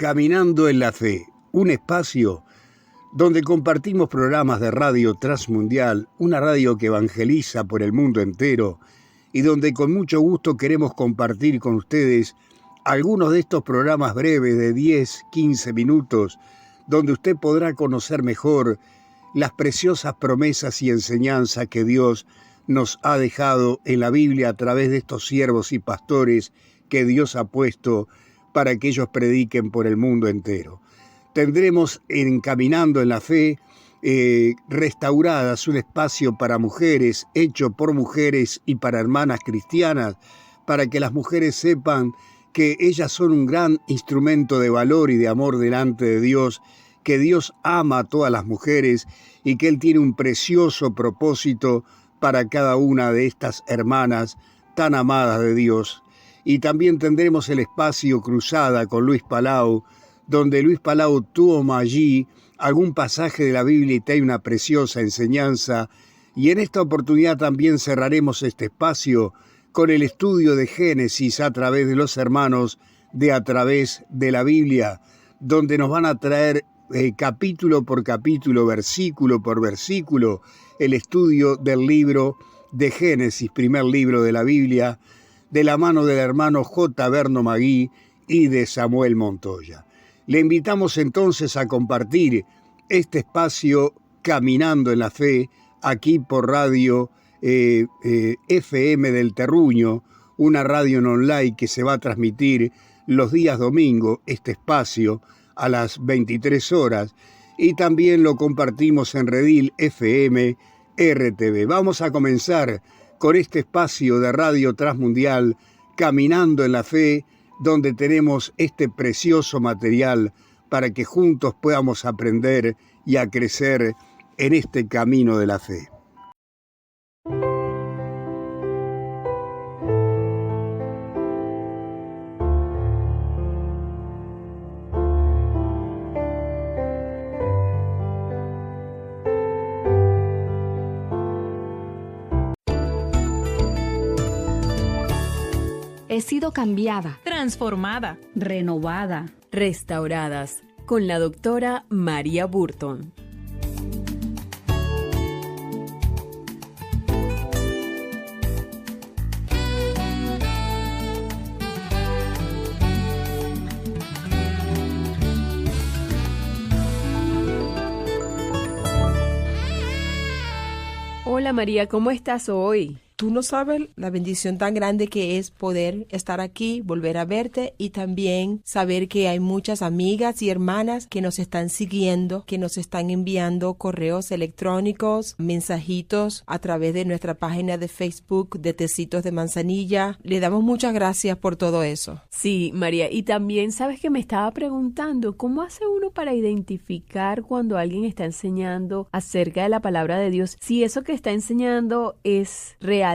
Caminando en la Fe, un espacio donde compartimos programas de radio transmundial, una radio que evangeliza por el mundo entero y donde con mucho gusto queremos compartir con ustedes algunos de estos programas breves de 10, 15 minutos, donde usted podrá conocer mejor las preciosas promesas y enseñanzas que Dios nos ha dejado en la Biblia a través de estos siervos y pastores que Dios ha puesto para que ellos prediquen por el mundo entero. Tendremos en Caminando en la Fe restauradas un espacio para mujeres, hecho por mujeres y para hermanas cristianas, para que las mujeres sepan que ellas son un gran instrumento de valor y de amor delante de Dios, que Dios ama a todas las mujeres y que Él tiene un precioso propósito para cada una de estas hermanas tan amadas de Dios. Y también tendremos el espacio Cruzada con Luis Palau, donde Luis Palau toma allí algún pasaje de la Biblia y trae una preciosa enseñanza. Y en esta oportunidad también cerraremos este espacio con el estudio de Génesis a través de los hermanos de A Través de la Biblia, donde nos van a traer capítulo por capítulo, versículo por versículo, el estudio del libro de Génesis, primer libro de la Biblia, de la mano del hermano J. Berno Magui y de Samuel Montoya. Le invitamos entonces a compartir este espacio Caminando en la Fe, aquí por radio FM del Terruño, una radio en online que se va a transmitir los días domingo, este espacio, a las 23 horas, y también lo compartimos en Redil FM RTV. Vamos a comenzar con este espacio de Radio Transmundial, Caminando en la Fe, donde tenemos este precioso material para que juntos podamos aprender y a crecer en este camino de la fe. He sido cambiada, transformada, renovada, restauradas con la doctora María Burton. Hola María, ¿cómo estás hoy? Tú no sabes la bendición tan grande que es poder estar aquí, volver a verte y también saber que hay muchas amigas y hermanas que nos están siguiendo, que nos están enviando correos electrónicos, mensajitos a través de nuestra página de Facebook de Tecitos de Manzanilla. Le damos muchas gracias por todo eso. Sí, María, y también sabes que me estaba preguntando, ¿cómo hace uno para identificar cuando alguien está enseñando acerca de la palabra de Dios, si eso que está enseñando es realmente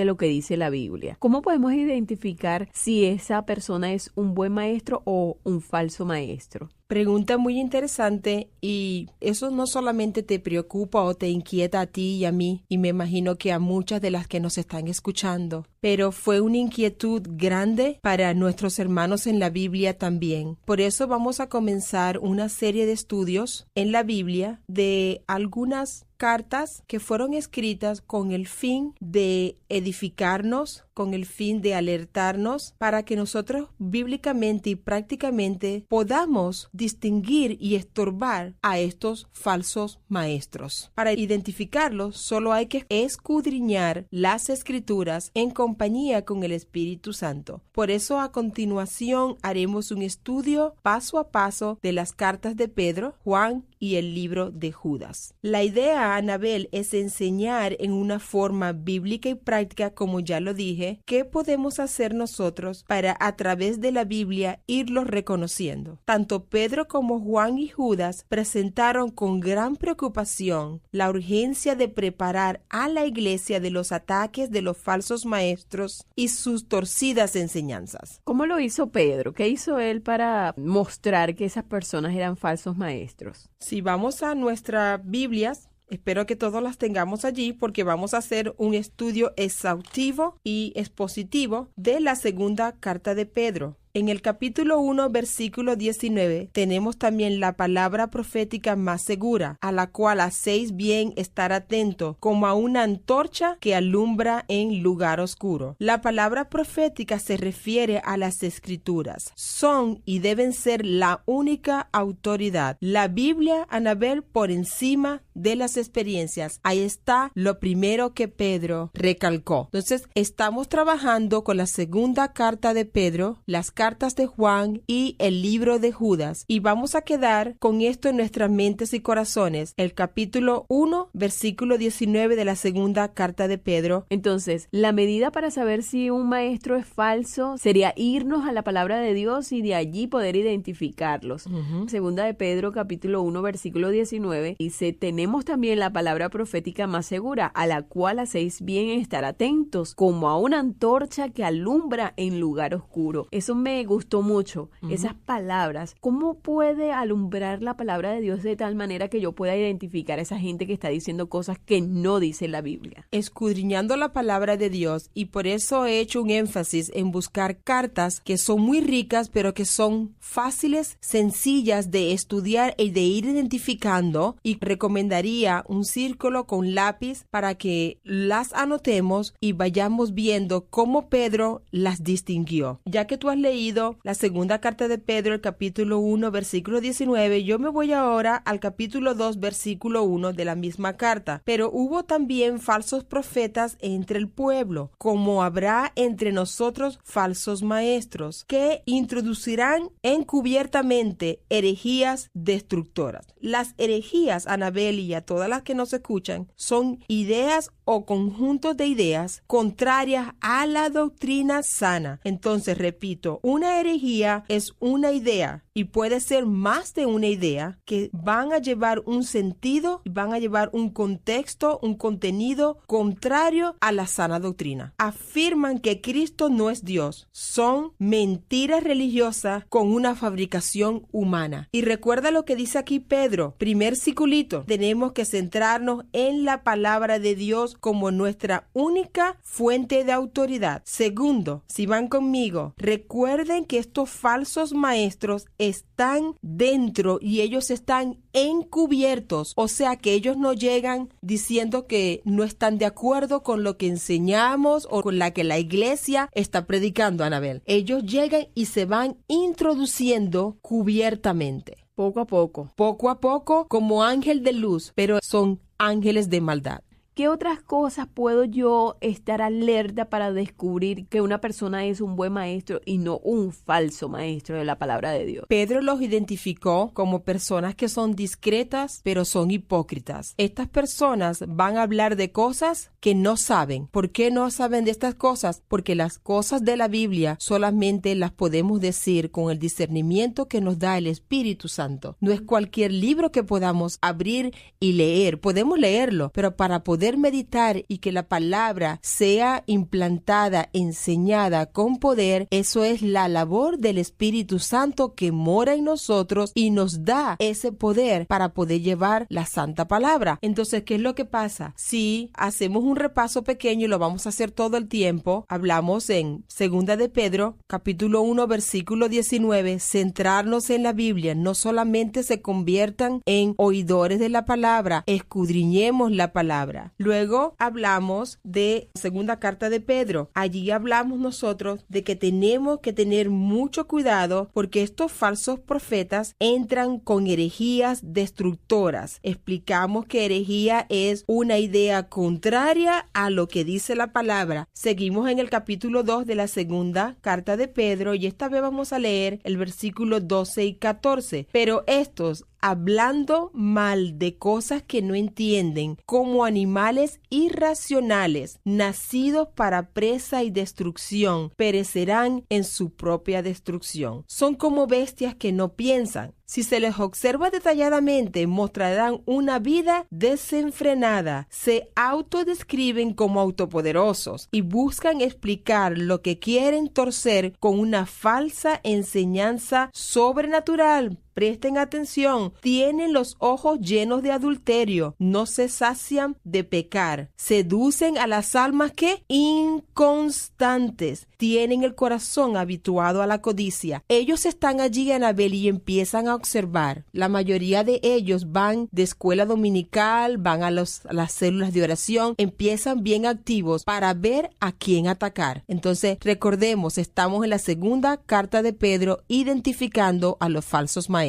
lo que dice la Biblia? ¿Cómo podemos identificar si esa persona es un buen maestro o un falso maestro? Pregunta muy interesante, y eso no solamente te preocupa o te inquieta a ti y a mí, y me imagino que a muchas de las que nos están escuchando, pero fue una inquietud grande para nuestros hermanos en la Biblia también. Por eso vamos a comenzar una serie de estudios en la Biblia de algunas cartas que fueron escritas con el fin de edificarnos, con el fin de alertarnos para que nosotros bíblicamente y prácticamente podamos distinguir y estorbar a estos falsos maestros. Para identificarlos solo hay que escudriñar las Escrituras en compañía con el Espíritu Santo. Por eso a continuación haremos un estudio paso a paso de las cartas de Pedro, Juan y el libro de Judas. La idea, Anabel, es enseñar en una forma bíblica y práctica, como ya lo dije, qué podemos hacer nosotros para a través de la Biblia irlos reconociendo. Tanto Pedro como Juan y Judas presentaron con gran preocupación la urgencia de preparar a la iglesia de los ataques de los falsos maestros y sus torcidas enseñanzas. ¿Cómo lo hizo Pedro? ¿Qué hizo él para mostrar que esas personas eran falsos maestros? Si vamos a nuestras Biblias, espero que todos las tengamos allí porque vamos a hacer un estudio exhaustivo y expositivo de la segunda carta de Pedro. En el capítulo 1, versículo 19, tenemos también la palabra profética más segura, a la cual hacéis bien estar atento, como a una antorcha que alumbra en lugar oscuro. La palabra profética se refiere a las Escrituras. Son y deben ser la única autoridad. La Biblia, Anabel, por encima de las experiencias. Ahí está lo primero que Pedro recalcó. Entonces, estamos trabajando con la segunda carta de Pedro, las cartas de Juan y el libro de Judas. Y vamos a quedar con esto en nuestras mentes y corazones. El capítulo 1, versículo 19 de la segunda carta de Pedro. Entonces, la medida para saber si un maestro es falso sería irnos a la palabra de Dios y de allí poder identificarlos. Segunda de Pedro, capítulo 1, versículo 19, dice, tenemos también la palabra profética más segura, a la cual hacéis bien en estar atentos, como a una antorcha que alumbra en lugar oscuro. Eso me gustó mucho, esas palabras. ¿Cómo puede alumbrar la palabra de Dios de tal manera que yo pueda identificar a esa gente que está diciendo cosas que no dice la Biblia? Escudriñando la palabra de Dios, y por eso he hecho un énfasis en buscar cartas que son muy ricas, pero que son fáciles, sencillas de estudiar y de ir identificando, y recomendaría un círculo con lápiz para que las anotemos y vayamos viendo cómo Pedro las distinguió. Ya que tú has leído la segunda carta de Pedro, el capítulo 1, versículo 19, yo me voy ahora al capítulo 2, versículo 1 de la misma carta. Pero hubo también falsos profetas entre el pueblo, como habrá entre nosotros falsos maestros, que introducirán encubiertamente herejías destructoras. Las herejías, Anabel, y a todas las que nos escuchan, son ideas o conjuntos de ideas contrarias a la doctrina sana. Entonces, repito, una herejía es una idea, y puede ser más de una idea, que van a llevar un sentido, van a llevar un contexto, un contenido contrario a la sana doctrina. Afirman que Cristo no es Dios. Son mentiras religiosas con una fabricación humana. Y recuerda lo que dice aquí Pedro, primer circulito. Tenemos que centrarnos en la palabra de Dios como nuestra única fuente de autoridad. Segundo, si van conmigo, recuerden que estos falsos maestros están dentro y ellos están encubiertos, o sea que ellos no llegan diciendo que no están de acuerdo con lo que enseñamos o con la que la iglesia está predicando, Anabel. Ellos llegan y se van introduciendo cubiertamente. Poco a poco. Poco a poco, como ángel de luz, pero son ángeles de maldad. ¿Qué otras cosas puedo yo estar alerta para descubrir que una persona es un buen maestro y no un falso maestro de la palabra de Dios? Pedro los identificó como personas que son discretas, pero son hipócritas. Estas personas van a hablar de cosas que no saben. ¿Por qué no saben de estas cosas? Porque las cosas de la Biblia solamente las podemos decir con el discernimiento que nos da el Espíritu Santo. No es cualquier libro que podamos abrir y leer. Podemos leerlo, pero para poder meditar y que la palabra sea implantada, enseñada con poder, eso es la labor del Espíritu Santo que mora en nosotros y nos da ese poder para poder llevar la santa palabra. Entonces, ¿qué es lo que pasa? Si hacemos un repaso pequeño y lo vamos a hacer todo el tiempo, hablamos en segunda de Pedro, capítulo 1, versículo 19, centrarnos en la Biblia, no solamente se conviertan en oidores de la palabra, escudriñemos la palabra. Luego hablamos de segunda carta de Pedro. Allí hablamos nosotros de que tenemos que tener mucho cuidado porque estos falsos profetas entran con herejías destructoras. Explicamos que herejía es una idea contraria a lo que dice la palabra. Seguimos en el capítulo 2 de la segunda carta de Pedro y esta vez vamos a leer el versículo 12 y 14. Pero estos, hablando mal de cosas que no entienden, como animales irracionales, nacidos para presa y destrucción, perecerán en su propia destrucción. Son como bestias que no piensan. Si se les observa detalladamente, mostrarán una vida desenfrenada. Se autodescriben como autopoderosos y buscan explicar lo que quieren torcer con una falsa enseñanza sobrenatural. Presten atención, tienen los ojos llenos de adulterio, no se sacian de pecar, seducen a las almas que inconstantes, tienen el corazón habituado a la codicia. Ellos están allí, Anabel, y empiezan a observar. La mayoría de ellos van de escuela dominical, van a las células de oración, empiezan bien activos para ver a quién atacar. Entonces, recordemos, estamos en la segunda carta de Pedro identificando a los falsos maestros.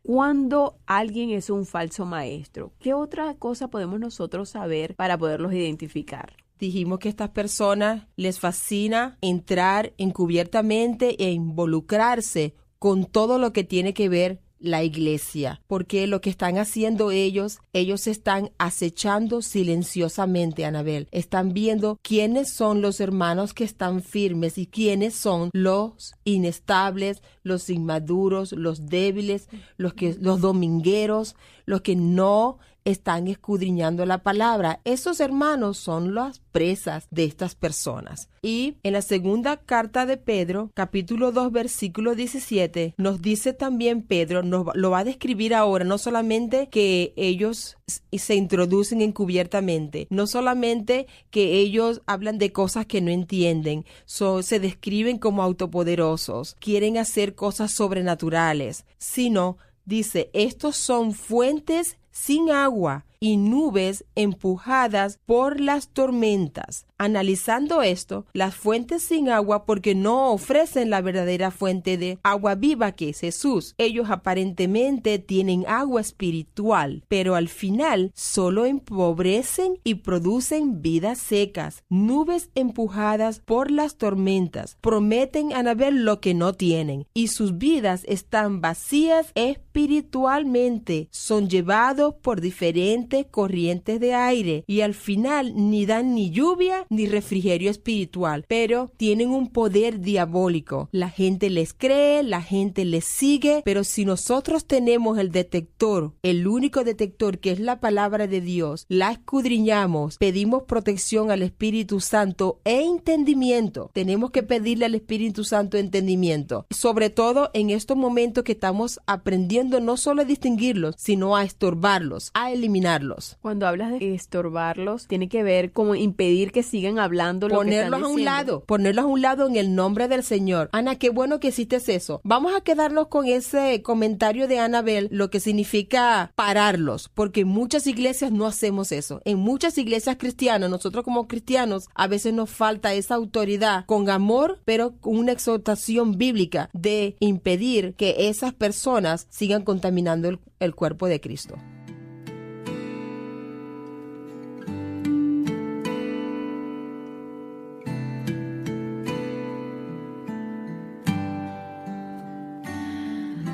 Cuando alguien es un falso maestro, ¿qué otra cosa podemos nosotros saber para poderlos identificar? Dijimos que a estas personas les fascina entrar encubiertamente e involucrarse con todo lo que tiene que ver la iglesia, porque lo que están haciendo ellos están acechando silenciosamente, Anabel. Están viendo quiénes son los hermanos que están firmes y quiénes son los inestables, los inmaduros, los débiles, los domingueros, los que no están escudriñando la palabra. Esos hermanos son las presas de estas personas. Y en la segunda carta de Pedro, capítulo 2, versículo 17, nos dice también Pedro, nos lo va a describir ahora, no solamente que ellos se introducen encubiertamente, no solamente que ellos hablan de cosas que no entienden, se describen como autopoderosos, quieren hacer cosas sobrenaturales, sino, dice, estos son fuentes sin agua y nubes empujadas por las tormentas. Analizando esto, las fuentes sin agua, porque no ofrecen la verdadera fuente de agua viva que es Jesús. Ellos aparentemente tienen agua espiritual, pero al final solo empobrecen y producen vidas secas. Nubes empujadas por las tormentas prometen, Anabel, lo que no tienen, y sus vidas están vacías espiritualmente. Son llevados por diferentes corrientes de aire y al final ni dan ni lluvia ni refrigerio espiritual, pero tienen un poder diabólico. La gente les cree, la gente les sigue, pero si nosotros tenemos el detector, el único detector que es la palabra de Dios, la escudriñamos, pedimos protección al Espíritu Santo e entendimiento. Tenemos que pedirle al Espíritu Santo entendimiento, sobre todo en estos momentos que estamos aprendiendo no solo a distinguirlos, sino a estorbarlos, a eliminarlos. Cuando hablas de estorbarlos, tiene que ver como impedir que sigan hablando lo que están diciendo. Ponerlos a un lado en el nombre del Señor. Ana, qué bueno que hiciste eso. Vamos a quedarnos con ese comentario de Anabel, lo que significa pararlos, porque en muchas iglesias no hacemos eso. En muchas iglesias cristianas, nosotros como cristianos, a veces nos falta esa autoridad con amor, pero con una exhortación bíblica de impedir que esas personas sigan contaminando el cuerpo de Cristo.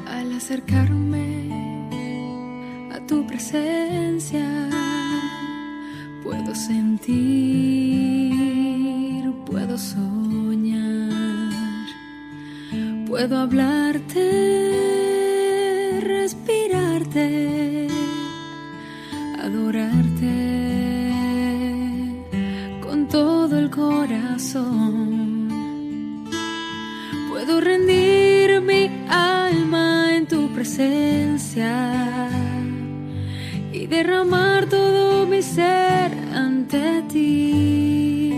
Al acercarme a tu presencia, puedo sentir, puedo soñar, puedo hablarte, respirarte, adorarte con todo el corazón. Puedo rendir mi alma en tu presencia y derramar todo mi ser ante ti.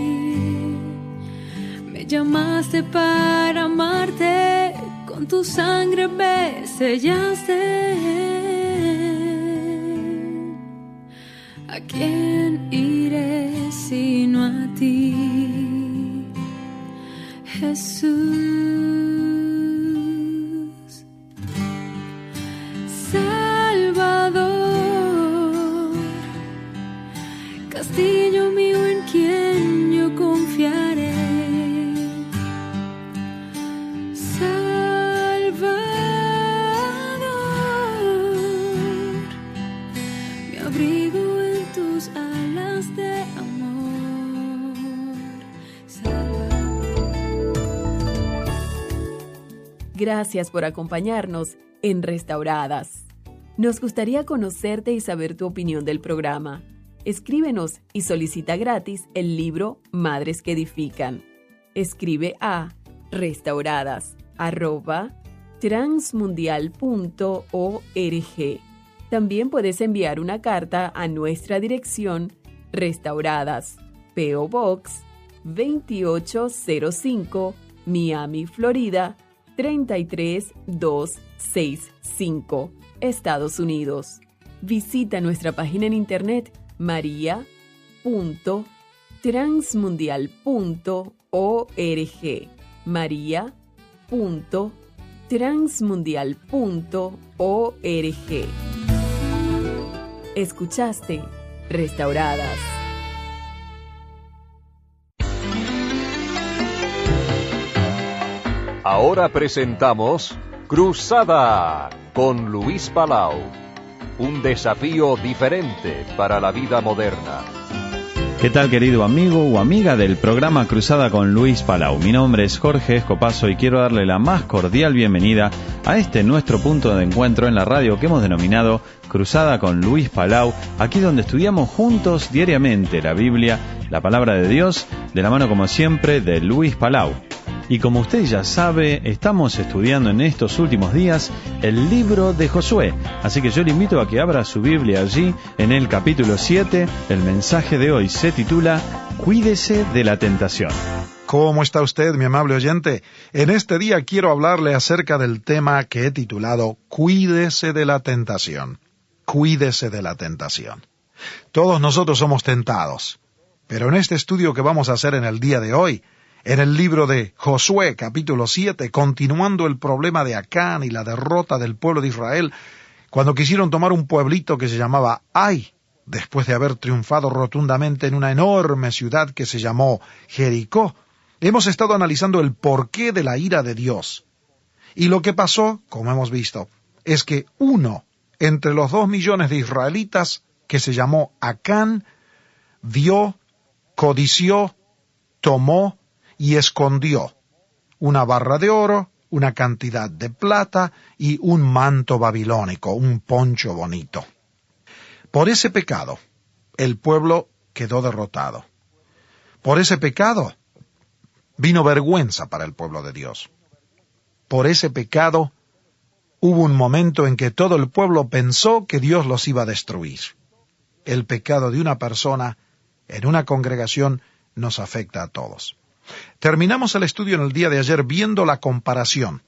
Me llamaste para amarte, con tu sangre me sellaste. ¿A quién iré sino a ti, Jesús? Castillo mío en quien yo confiaré, Salvador, mi abrigo en tus alas de amor, Salvador. Gracias por acompañarnos en Restauradas. Nos gustaría conocerte y saber tu opinión del programa. Escríbenos y solicita gratis el libro Madres que Edifican. Escribe a restauradas@transmundial.org. También puedes enviar una carta a nuestra dirección Restauradas, P.O. Box 2805, Miami, Florida 33265, Estados Unidos. Visita nuestra página en internet maria.transmundial.org, maria.transmundial.org. Escuchaste Restauradas. Ahora presentamos Cruzada con Luis Palau. Un desafío diferente para la vida moderna. ¿Qué tal, querido amigo o amiga del programa Cruzada con Luis Palau? Mi nombre es Jorge Escopazo y quiero darle la más cordial bienvenida a este nuestro punto de encuentro en la radio que hemos denominado Cruzada con Luis Palau, aquí donde estudiamos juntos diariamente la Biblia, la Palabra de Dios, de la mano como siempre de Luis Palau. Y como usted ya sabe, estamos estudiando en estos últimos días el libro de Josué. Así que yo le invito a que abra su Biblia allí, en el capítulo 7. El mensaje de hoy se titula Cuídese de la tentación. ¿Cómo está usted, mi amable oyente? En este día quiero hablarle acerca del tema que he titulado Cuídese de la tentación. Cuídese de la tentación. Todos nosotros somos tentados, pero en este estudio que vamos a hacer en el día de hoy, en el libro de Josué, capítulo 7, continuando el problema de Acán y la derrota del pueblo de Israel, cuando quisieron tomar un pueblito que se llamaba Ai, después de haber triunfado rotundamente en una enorme ciudad que se llamó Jericó, hemos estado analizando el porqué de la ira de Dios. Y lo que pasó, como hemos visto, es que uno entre los 2 millones de israelitas, que se llamó Acán, vio, codició, tomó y escondió una barra de oro, una cantidad de plata y un manto babilónico, un poncho bonito. Por ese pecado, el pueblo quedó derrotado. Por ese pecado, vino vergüenza para el pueblo de Dios. Por ese pecado, hubo un momento en que todo el pueblo pensó que Dios los iba a destruir. El pecado de una persona en una congregación nos afecta a todos. Terminamos el estudio en el día de ayer viendo la comparación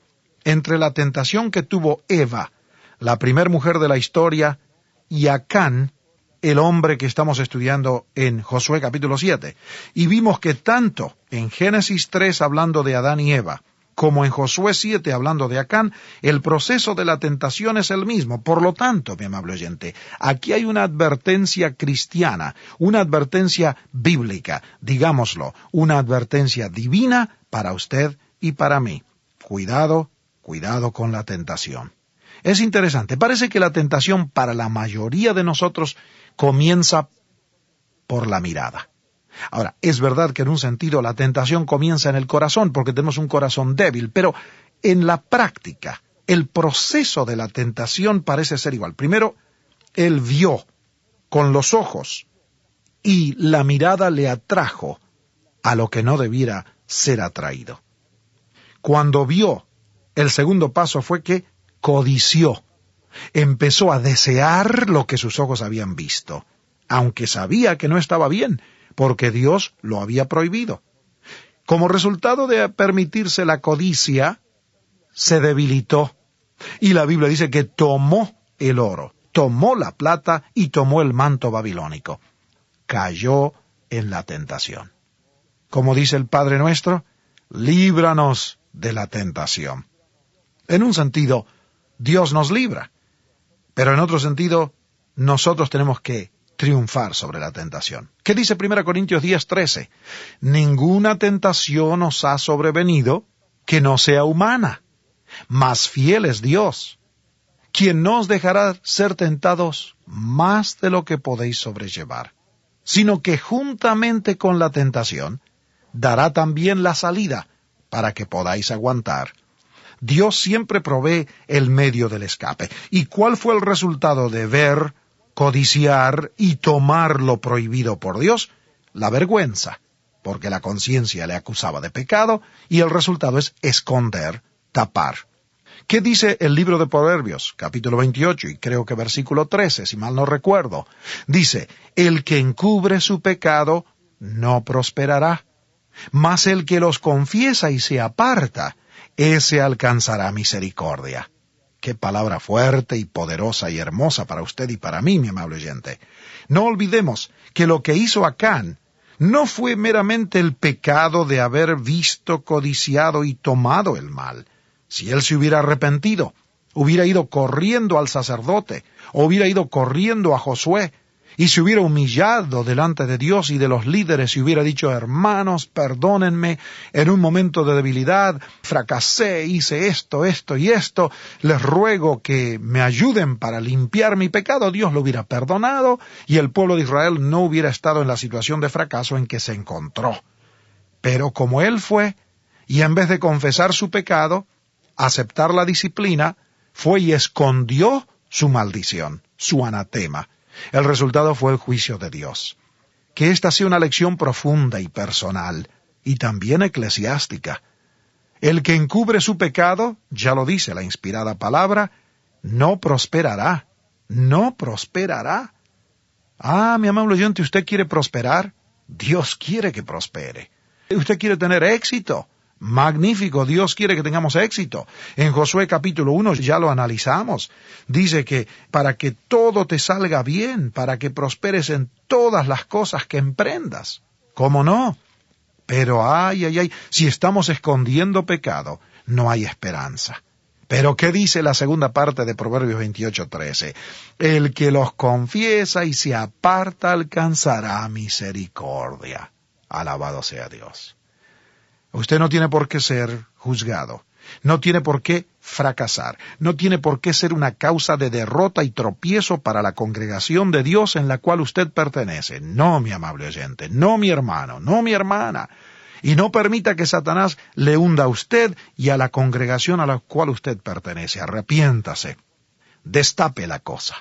entre la tentación que tuvo Eva, la primer mujer de la historia, y Acán, el hombre que estamos estudiando en Josué capítulo 7. Y vimos que tanto en Génesis 3 hablando de Adán y Eva, como en Josué 7 hablando de Acán, el proceso de la tentación es el mismo. Por lo tanto, mi amable oyente, aquí hay una advertencia cristiana, una advertencia bíblica, digámoslo, una advertencia divina para usted y para mí. Cuidado, cuidado con la tentación. Es interesante, parece que la tentación para la mayoría de nosotros comienza por la mirada. Ahora, es verdad que en un sentido la tentación comienza en el corazón, porque tenemos un corazón débil, pero en la práctica, el proceso de la tentación parece ser igual. Primero, él vio con los ojos y la mirada le atrajo a lo que no debiera ser atraído. Cuando vio, el segundo paso fue que codició. Empezó a desear lo que sus ojos habían visto, aunque sabía que no estaba bien, porque Dios lo había prohibido. Como resultado de permitirse la codicia, se debilitó. Y la Biblia dice que tomó el oro, tomó la plata y tomó el manto babilónico. Cayó en la tentación. Como dice el Padre Nuestro, líbranos de la tentación. En un sentido, Dios nos libra, pero en otro sentido, nosotros tenemos que triunfar sobre la tentación. ¿Qué dice 1 Corintios 10:13? Ninguna tentación os ha sobrevenido que no sea humana, mas fiel es Dios, quien no os dejará ser tentados más de lo que podéis sobrellevar, sino que juntamente con la tentación dará también la salida para que podáis aguantar. Dios siempre provee el medio del escape. ¿Y cuál fue el resultado de ver, codiciar y tomar lo prohibido por Dios? La vergüenza, porque la conciencia le acusaba de pecado y el resultado es esconder, tapar. ¿Qué dice el libro de Proverbios, capítulo 28, y creo que versículo 13, si mal no recuerdo? Dice, el que encubre su pecado no prosperará, mas el que los confiesa y se aparta, ese alcanzará misericordia. Qué palabra fuerte y poderosa y hermosa para usted y para mí, mi amable oyente. No olvidemos que lo que hizo Acán no fue meramente el pecado de haber visto, codiciado y tomado el mal. Si él se hubiera arrepentido, hubiera ido corriendo al sacerdote, o hubiera ido corriendo a Josué, y se hubiera humillado delante de Dios y de los líderes y hubiera dicho, hermanos, perdónenme, en un momento de debilidad, fracasé, hice esto y esto, les ruego que me ayuden para limpiar mi pecado, Dios lo hubiera perdonado y el pueblo de Israel no hubiera estado en la situación de fracaso en que se encontró. Pero como él fue, y en vez de confesar su pecado, aceptar la disciplina, fue y escondió su maldición, su anatema. El resultado fue el juicio de Dios. Que esta sea una lección profunda y personal, y también eclesiástica. El que encubre su pecado, ya lo dice la inspirada palabra, no prosperará, no prosperará. Ah, mi amable oyente, ¿usted quiere prosperar? Dios quiere que prospere. ¿Usted quiere tener éxito? Magnífico, Dios quiere que tengamos éxito. En Josué capítulo 1 ya lo analizamos. Dice que para que todo te salga bien, para que prosperes en todas las cosas que emprendas. ¿Cómo no? Pero ay, si estamos escondiendo pecado, no hay esperanza. Pero ¿qué dice la segunda parte de Proverbios 28:13? El que los confiesa y se aparta alcanzará misericordia. Alabado sea Dios. Usted no tiene por qué ser juzgado, no tiene por qué fracasar, no tiene por qué ser una causa de derrota y tropiezo para la congregación de Dios en la cual usted pertenece. No, mi amable oyente, no, mi hermano, no, mi hermana. Y no permita que Satanás le hunda a usted y a la congregación a la cual usted pertenece. Arrepiéntase, destape la cosa.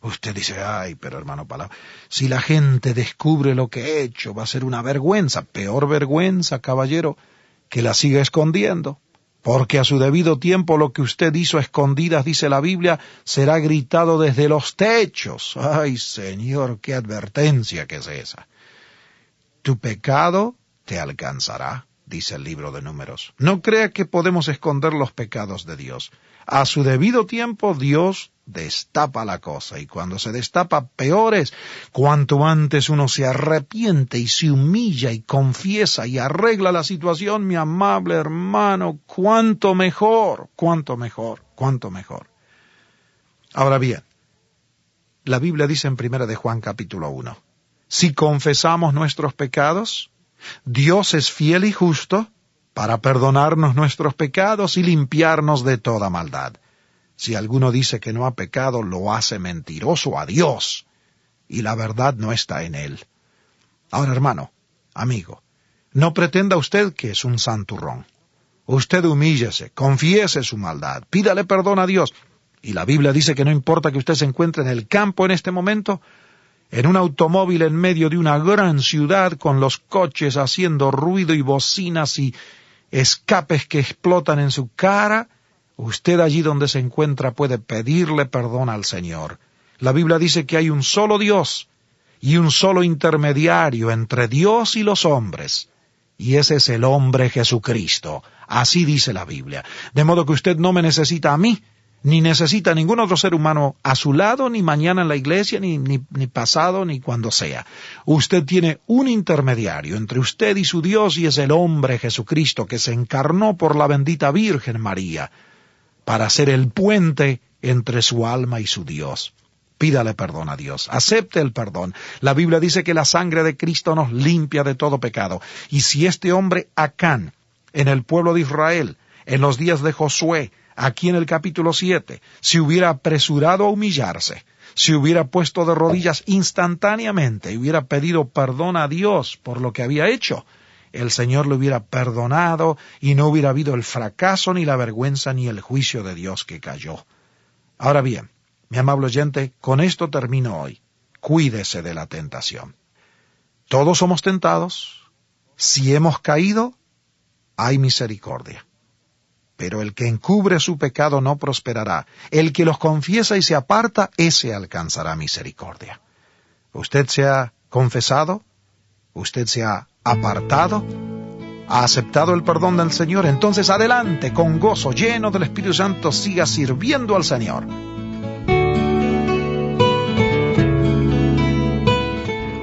Usted dice, ay, pero hermano Palau, si la gente descubre lo que he hecho, va a ser una vergüenza. Peor vergüenza, caballero, que la siga escondiendo. Porque a su debido tiempo lo que usted hizo a escondidas, dice la Biblia, será gritado desde los techos. Ay, Señor, qué advertencia que es esa. Tu pecado te alcanzará, dice el libro de Números. No crea que podemos esconder los pecados de Dios. A su debido tiempo Dios destapa la cosa, y cuando se destapa, peor es. Cuanto antes uno se arrepiente y se humilla y confiesa y arregla la situación, mi amable hermano, cuánto mejor, cuánto mejor, cuánto mejor. Ahora bien, la Biblia dice en 1 de Juan capítulo 1, si confesamos nuestros pecados, Dios es fiel y justo para perdonarnos nuestros pecados y limpiarnos de toda maldad. Si alguno dice que no ha pecado, lo hace mentiroso a Dios, y la verdad no está en él. Ahora, hermano, amigo, no pretenda usted que es un santurrón. Usted humíllese, confiese su maldad, pídale perdón a Dios. Y la Biblia dice que no importa que usted se encuentre en el campo en este momento, en un automóvil en medio de una gran ciudad con los coches haciendo ruido y bocinas y escapes que explotan en su cara, usted allí donde se encuentra puede pedirle perdón al Señor. La Biblia dice que hay un solo Dios y un solo intermediario entre Dios y los hombres, y ese es el hombre Jesucristo. Así dice la Biblia. De modo que usted no me necesita a mí, ni necesita a ningún otro ser humano a su lado, ni mañana en la iglesia, ni pasado, ni cuando sea. Usted tiene un intermediario entre usted y su Dios, y es el hombre Jesucristo, que se encarnó por la bendita Virgen María, para ser el puente entre su alma y su Dios. Pídale perdón a Dios, acepte el perdón. La Biblia dice que la sangre de Cristo nos limpia de todo pecado. Y si este hombre Acán, en el pueblo de Israel, en los días de Josué, aquí en el capítulo 7, se hubiera apresurado a humillarse, se hubiera puesto de rodillas instantáneamente y hubiera pedido perdón a Dios por lo que había hecho, el Señor le hubiera perdonado y no hubiera habido el fracaso, ni la vergüenza, ni el juicio de Dios que cayó. Ahora bien, mi amable oyente, con esto termino hoy. Cuídese de la tentación. Todos somos tentados. Si hemos caído, hay misericordia. Pero el que encubre su pecado no prosperará. El que los confiesa y se aparta, ese alcanzará misericordia. ¿Usted se ha confesado? ¿Usted se ha apartado? ¿Ha aceptado el perdón del Señor? Entonces adelante, con gozo, lleno del Espíritu Santo, siga sirviendo al Señor.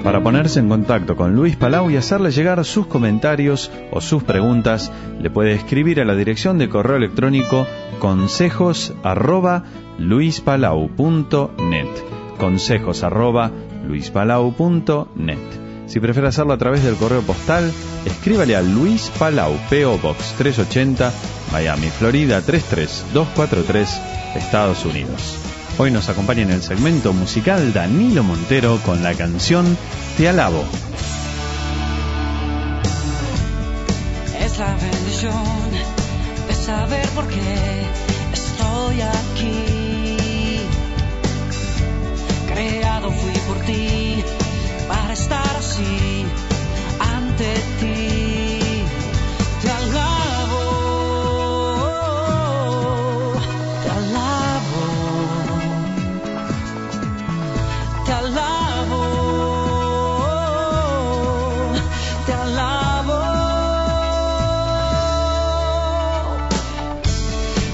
Para ponerse en contacto con Luis Palau y hacerle llegar sus comentarios o sus preguntas, le puede escribir a la dirección de correo electrónico consejos@luispalau.net. consejos@luispalau.net. Si prefiere hacerlo a través del correo postal, escríbale a Luis Palau, P.O. Box 380, Miami, Florida 33243, Estados Unidos. Hoy nos acompaña en el segmento musical Danilo Montero con la canción Te Alabo. Es la bendición de saber por qué estoy aquí. Creado fui por ti para estar así ante ti. Te alabo, te alabo, te alabo, te alabo.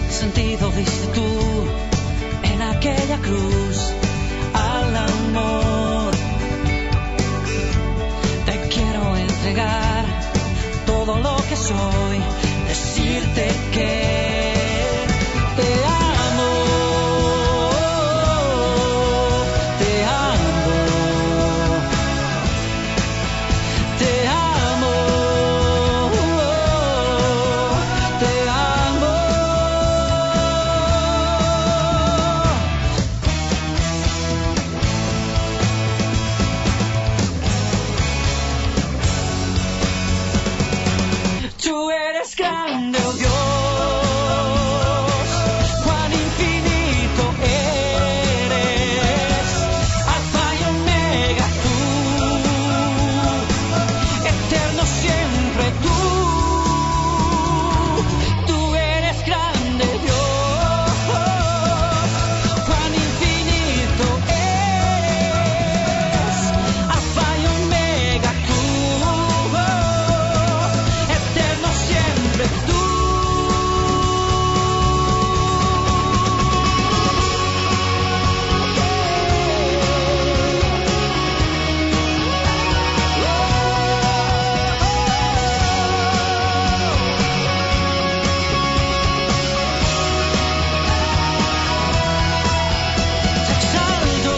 Sentido diste tú en aquella cruz al amor. Te quiero entregar todo lo que soy, decirte que te amo, te amo, te amo, te amo. Tú eres grande, oh Dios, cuán infinito eres, Alfa y Omega tú, eterno siempre tú. Tú eres grande, Dios, cuán infinito eres, Alfa y Omega tú, eterno siempre tú. Te exalto,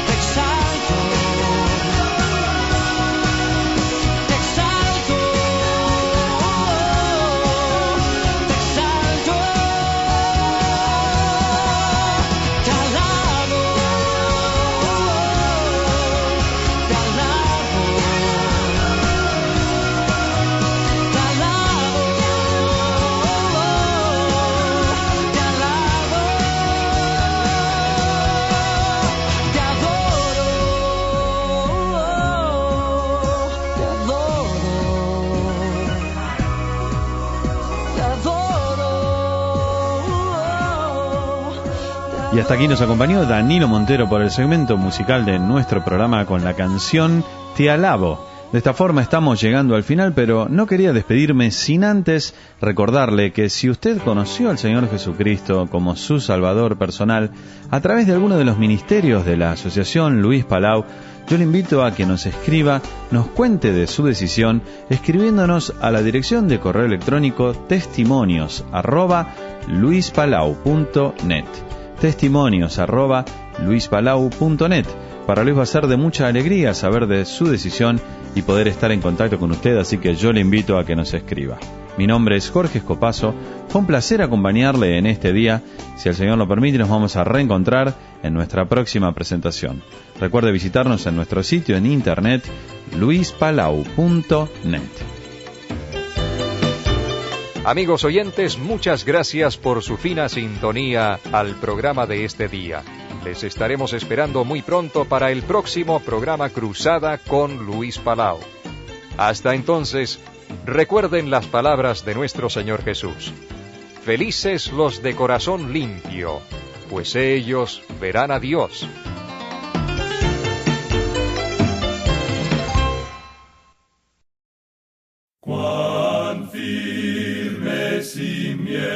te exalto, te exalto, te exalto, te alabo, te alabo, te alabo, te alabo, te adoro, te adoro, Y hasta aquí nos acompañó Danilo Montero por el segmento musical de nuestro programa con la canción Te Alabo. De esta forma estamos llegando al final, pero no quería despedirme sin antes recordarle que si usted conoció al Señor Jesucristo como su Salvador personal a través de alguno de los ministerios de la Asociación Luis Palau, yo le invito a que nos escriba, nos cuente de su decisión, escribiéndonos a la dirección de correo electrónico testimonios@luispalau.net. testimonios@ luispalau.net. Para Luis va a ser de mucha alegría saber de su decisión y poder estar en contacto con usted, así que yo le invito a que nos escriba. Mi nombre es Jorge Escopazo, fue un placer acompañarle en este día. Si el Señor lo permite, nos vamos a reencontrar en nuestra próxima presentación. Recuerde visitarnos en nuestro sitio en internet luispalau.net. Amigos oyentes, muchas gracias por su fina sintonía al programa de este día. Les estaremos esperando muy pronto para el próximo programa Cruzada con Luis Palau. Hasta entonces, recuerden las palabras de nuestro Señor Jesús. Felices los de corazón limpio, pues ellos verán a Dios. Cuán firme cimiento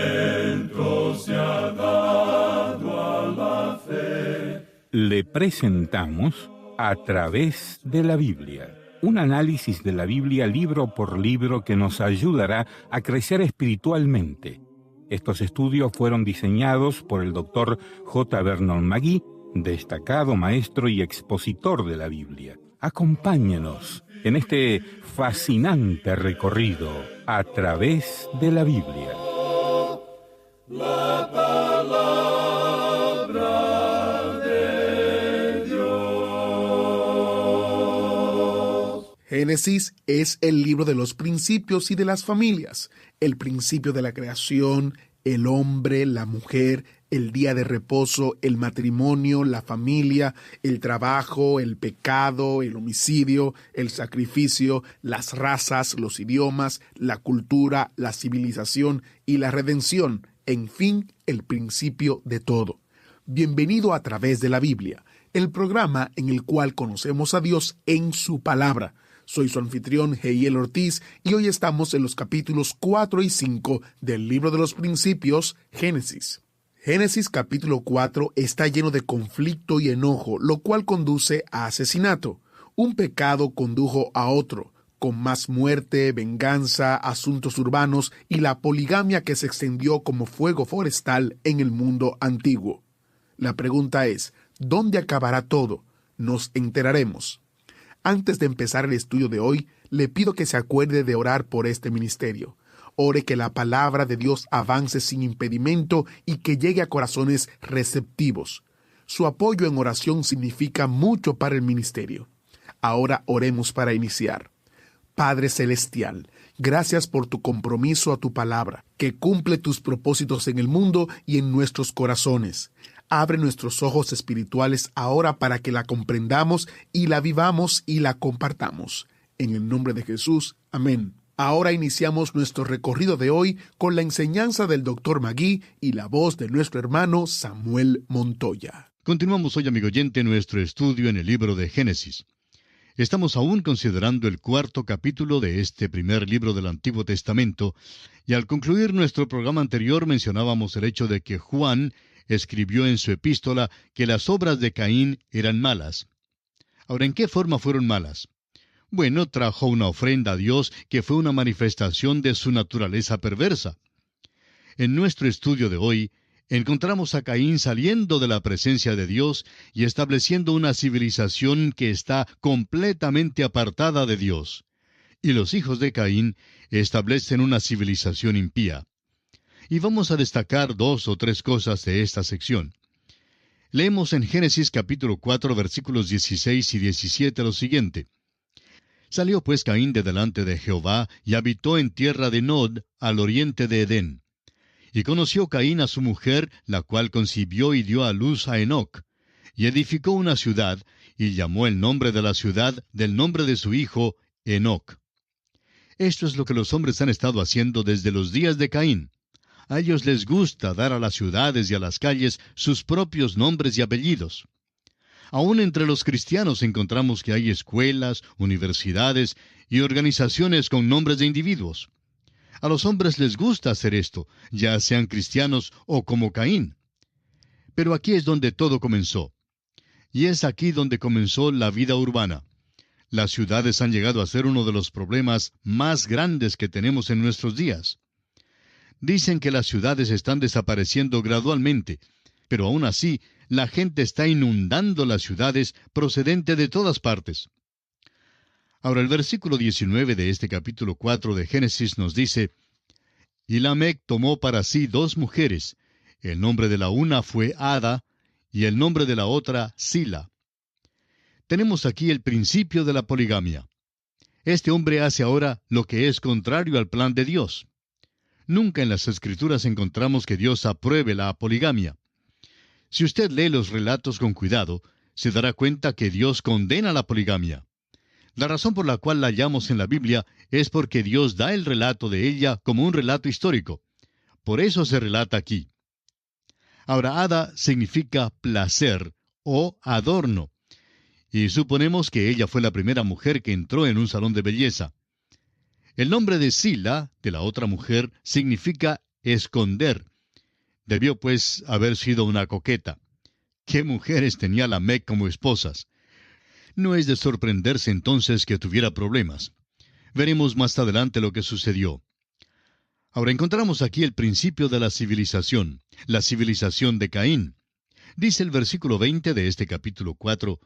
se ha dado a la fe. Le presentamos A través de la Biblia, un análisis de la Biblia libro por libro que nos ayudará a crecer espiritualmente. Estos estudios fueron diseñados por el Dr. J. Vernon McGee, destacado maestro y expositor de la Biblia. Acompáñenos en este fascinante recorrido a través de la Biblia. La palabra de Dios. Génesis es el libro de los principios y de las familias, el principio de la creación, el hombre, la mujer, el día de reposo, el matrimonio, la familia, el trabajo, el pecado, el homicidio, el sacrificio, las razas, los idiomas, la cultura, la civilización y la redención, en fin, el principio de todo. Bienvenido a través de la Biblia, el programa en el cual conocemos a Dios en su palabra. Soy su anfitrión, Heiel Ortiz, y hoy estamos en los capítulos 4 y 5 del libro de los principios, Génesis. Génesis capítulo 4 está lleno de conflicto y enojo, lo cual conduce a asesinato. Un pecado condujo a otro, con más muerte, venganza, asuntos urbanos y la poligamia que se extendió como fuego forestal en el mundo antiguo. La pregunta es, ¿dónde acabará todo? Nos enteraremos. Antes de empezar el estudio de hoy, le pido que se acuerde de orar por este ministerio. Ore que la palabra de Dios avance sin impedimento y que llegue a corazones receptivos. Su apoyo en oración significa mucho para el ministerio. Ahora oremos para iniciar. Padre Celestial, gracias por tu compromiso a tu palabra, que cumple tus propósitos en el mundo y en nuestros corazones. Abre nuestros ojos espirituales ahora para que la comprendamos y la vivamos y la compartamos. En el nombre de Jesús, amén. Ahora iniciamos nuestro recorrido de hoy con la enseñanza del Dr. McGee y la voz de nuestro hermano Samuel Montoya. Continuamos hoy, amigo oyente, nuestro estudio en el libro de Génesis. Estamos aún considerando el 4º capítulo de este primer libro del Antiguo Testamento, y al concluir nuestro programa anterior mencionábamos el hecho de que Juan escribió en su epístola que las obras de Caín eran malas. Ahora, ¿en qué forma fueron malas? Bueno, trajo una ofrenda a Dios que fue una manifestación de su naturaleza perversa. En nuestro estudio de hoy, encontramos a Caín saliendo de la presencia de Dios y estableciendo una civilización que está completamente apartada de Dios. Y los hijos de Caín establecen una civilización impía. Y vamos a destacar 2 o 3 cosas de esta sección. Leemos en Génesis capítulo 4, versículos 16 y 17 lo siguiente. Salió pues Caín de delante de Jehová y habitó en tierra de Nod, al oriente de Edén. Y conoció Caín a su mujer, la cual concibió y dio a luz a Enoc. Y edificó una ciudad, y llamó el nombre de la ciudad del nombre de su hijo, Enoc. Esto es lo que los hombres han estado haciendo desde los días de Caín. A ellos les gusta dar a las ciudades y a las calles sus propios nombres y apellidos. Aún entre los cristianos encontramos que hay escuelas, universidades y organizaciones con nombres de individuos. A los hombres les gusta hacer esto, ya sean cristianos o como Caín. Pero aquí es donde todo comenzó. Y es aquí donde comenzó la vida urbana. Las ciudades han llegado a ser uno de los problemas más grandes que tenemos en nuestros días. Dicen que las ciudades están desapareciendo gradualmente, pero aún así La gente está inundando las ciudades procedente de todas partes. Ahora el versículo 19 de este capítulo 4 de Génesis nos dice, y Lamec tomó para sí 2 mujeres. El nombre de la una fue Ada, y el nombre de la otra Sila. Tenemos aquí el principio de la poligamia. Este hombre hace ahora lo que es contrario al plan de Dios. Nunca en las Escrituras encontramos que Dios apruebe la poligamia. Si usted lee los relatos con cuidado, se dará cuenta que Dios condena la poligamia. La razón por la cual la hallamos en la Biblia es porque Dios da el relato de ella como un relato histórico. Por eso se relata aquí. Ahora, Ada significa placer o adorno, y suponemos que ella fue la primera mujer que entró en un salón de belleza. El nombre de Sila, de la otra mujer, significa esconder. Debió, pues, haber sido una coqueta. ¿Qué mujeres tenía Lamec como esposas? No es de sorprenderse entonces que tuviera problemas. Veremos más adelante lo que sucedió. Ahora encontramos aquí el principio de la civilización de Caín. Dice el versículo 20 de este capítulo 4,